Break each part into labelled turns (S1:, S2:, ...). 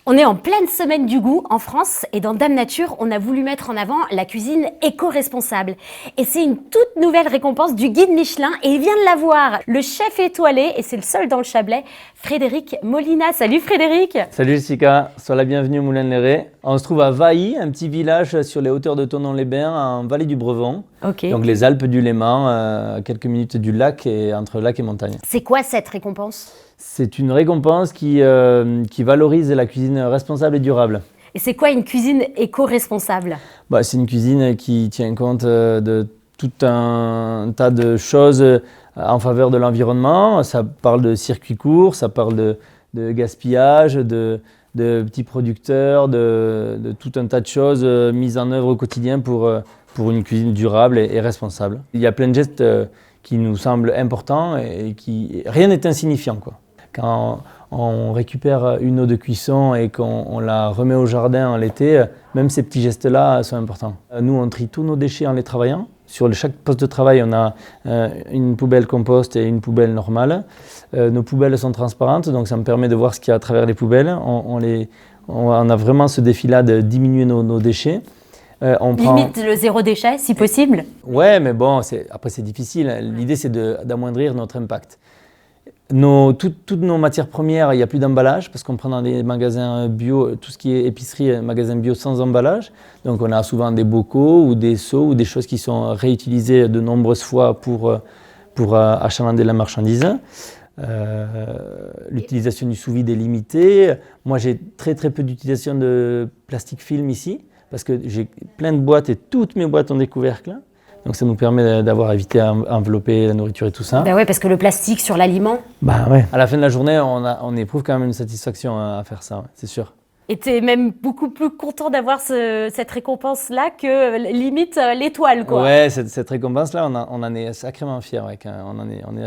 S1: On est en pleine semaine du goût en France et dans Dame Nature, on a voulu mettre en avant la cuisine éco-responsable. Et c'est une toute nouvelle récompense du guide Michelin et il vient de l'avoir, le chef étoilé, et c'est le seul dans le Chablais, Frédéric Molina. Salut Frédéric.
S2: Salut Jessica, sois la bienvenue au Moulin de Léré. On se trouve à Vailly, un petit village sur les hauteurs de Thonon-les-Bains, en vallée du Brevon.
S1: Ok.
S2: Donc les Alpes du Léman, à quelques minutes du lac et entre lac et montagne.
S1: C'est quoi cette récompense ?
S2: C'est une récompense qui valorise la cuisine responsable et durable.
S1: Et c'est quoi une cuisine éco-responsable ?
S2: C'est une cuisine qui tient compte de tout un tas de choses en faveur de l'environnement. Ça parle de circuits courts, ça parle de gaspillage, de petits producteurs, de tout un tas de choses mises en œuvre au quotidien pour une cuisine durable et responsable. Il y a plein de gestes qui nous semblent importants et rien n'est insignifiant, quoi. Quand on récupère une eau de cuisson et qu'on la remet au jardin en l'été, même ces petits gestes-là sont importants. Nous, on trie tous nos déchets en les travaillant. Sur chaque poste de travail, on a une poubelle compost et une poubelle normale. Nos poubelles sont transparentes, donc ça me permet de voir ce qu'il y a à travers les poubelles. On a vraiment ce défi-là de diminuer nos déchets.
S1: Limite le zéro déchet, si possible.
S2: Ouais, mais bon, après c'est difficile. L'idée, c'est d'amoindrir notre impact. Toutes nos matières premières, il n'y a plus d'emballage parce qu'on prend dans des magasins bio, tout ce qui est épicerie, magasins bio sans emballage. Donc on a souvent des bocaux ou des seaux ou des choses qui sont réutilisées de nombreuses fois pour achalander la marchandise. L'utilisation du sous-vide est limitée. Moi, j'ai très peu d'utilisation de plastique film ici parce que j'ai plein de boîtes et toutes mes boîtes ont des couvercles. Donc ça nous permet d'avoir évité à envelopper la nourriture et tout ça.
S1: Ouais, parce que le plastique sur l'aliment.
S2: Ouais. À la fin de la journée, on éprouve quand même une satisfaction à faire ça, c'est sûr.
S1: Et tu es même beaucoup plus content d'avoir cette récompense-là que limite l'étoile, quoi.
S2: Ouais, cette récompense-là, on en est sacrément fiers. Ouais,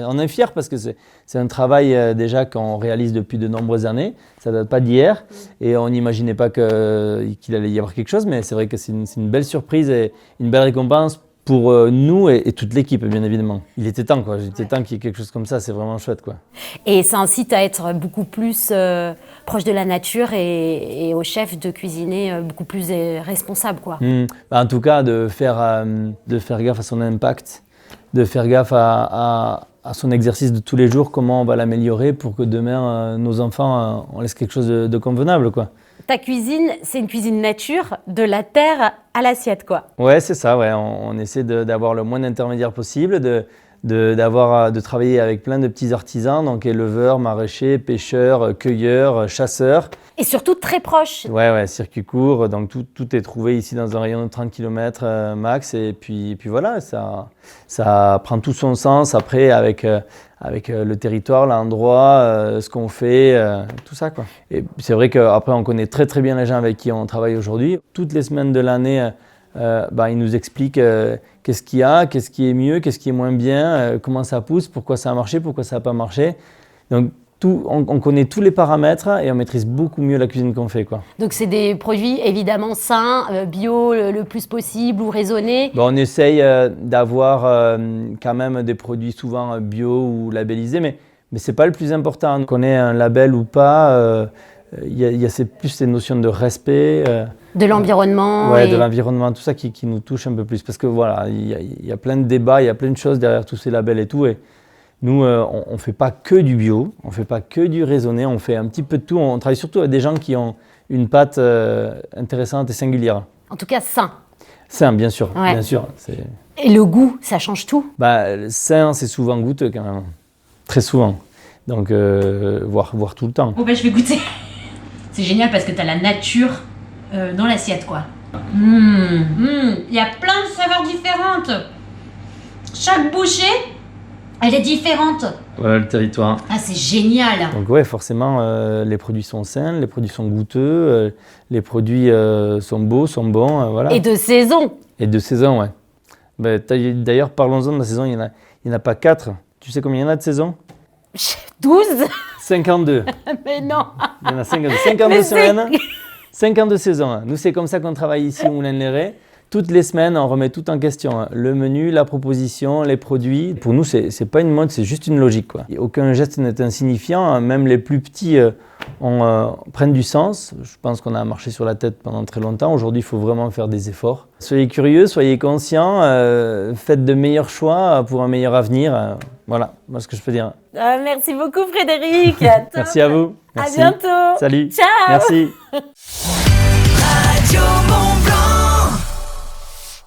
S2: on est fiers parce que c'est un travail déjà qu'on réalise depuis de nombreuses années. Ça ne date pas d'hier et on n'imaginait pas qu'il allait y avoir quelque chose, mais c'est vrai que c'est une belle surprise et une belle récompense pour nous et toute l'équipe, bien évidemment. Il était temps, quoi. Il était temps qu'il y ait quelque chose comme ça, c'est vraiment chouette, quoi.
S1: Et ça incite à être beaucoup plus proche de la nature et au chef de cuisiner beaucoup plus responsable, quoi.
S2: En tout cas, de faire gaffe à son impact, de faire gaffe à son exercice de tous les jours, comment on va l'améliorer pour que demain, nos enfants, on laisse quelque chose de convenable, quoi.
S1: Ta cuisine, c'est une cuisine nature, de la terre à l'assiette, quoi.
S2: Ouais, c'est ça, ouais. On essaie d'avoir le moins d'intermédiaires possible, de travailler avec plein de petits artisans, donc éleveurs, maraîchers, pêcheurs, cueilleurs, chasseurs.
S1: Et surtout très proche.
S2: Ouais, circuit court, donc tout est trouvé ici dans un rayon de 30 km max, et puis voilà, ça prend tout son sens après avec le territoire, l'endroit, ce qu'on fait, tout ça, quoi. Et c'est vrai qu'après on connaît très bien les gens avec qui on travaille aujourd'hui. Toutes les semaines de l'année, ils nous expliquent qu'est-ce qu'il y a, qu'est-ce qui est mieux, qu'est-ce qui est moins bien, comment ça pousse, pourquoi ça a marché, pourquoi ça n'a pas marché. Donc on connaît tous les paramètres et on maîtrise beaucoup mieux la cuisine qu'on fait, quoi.
S1: Donc c'est des produits évidemment sains, bio le plus possible ou raisonnés.
S2: On essaye d'avoir quand même des produits souvent bio ou labellisés, mais ce n'est pas le plus important. Qu'on ait un label ou pas, il y a plus ces notions de respect.
S1: De l'environnement.
S2: De l'environnement, tout ça qui nous touche un peu plus. Parce que voilà, il y a plein de débats, il y a plein de choses derrière tous ces labels et tout. Et nous, on ne fait pas que du bio, on ne fait pas que du raisonné, on fait un petit peu de tout. On travaille surtout avec des gens qui ont une patte intéressante et singulière.
S1: En tout cas, sain.
S2: Sain, bien sûr,
S1: ouais.
S2: Bien sûr.
S1: Et le goût, ça change tout.
S2: Sain, c'est souvent goûteux quand même, très souvent. Donc, voire tout le temps.
S3: Bon, je vais goûter. C'est génial parce que tu as la nature dans l'assiette, quoi. Il y a plein de saveurs différentes. Chaque bouchée, elle est différente.
S2: Voilà le territoire.
S3: Ah, c'est génial.
S2: Donc ouais, forcément, les produits sont sains, les produits sont goûteux, les produits sont beaux, sont bons, voilà.
S1: Et de saison.
S2: Et de saison, ouais. D'ailleurs, parlons-en de la saison, il n'y en a pas 4. Tu sais combien il y en a de saisons ?
S1: 12.
S2: 52.
S1: Mais non.
S2: Il y en a 52. 52 semaines, 52 saisons. Nous, c'est comme ça qu'on travaille ici au Moulin de Léré. Toutes les semaines, on remet tout en question. Le menu, la proposition, les produits. Pour nous, c'est pas une mode, c'est juste une logique, quoi. Aucun geste n'est insignifiant. Même les plus petits prennent du sens. Je pense qu'on a marché sur la tête pendant très longtemps. Aujourd'hui, il faut vraiment faire des efforts. Soyez curieux, soyez conscients, faites de meilleurs choix pour un meilleur avenir. Voilà, moi ce que je peux dire.
S1: Merci beaucoup Frédéric.
S2: Merci à vous. Merci.
S1: À bientôt.
S2: Salut.
S1: Ciao.
S2: Merci.
S4: Radio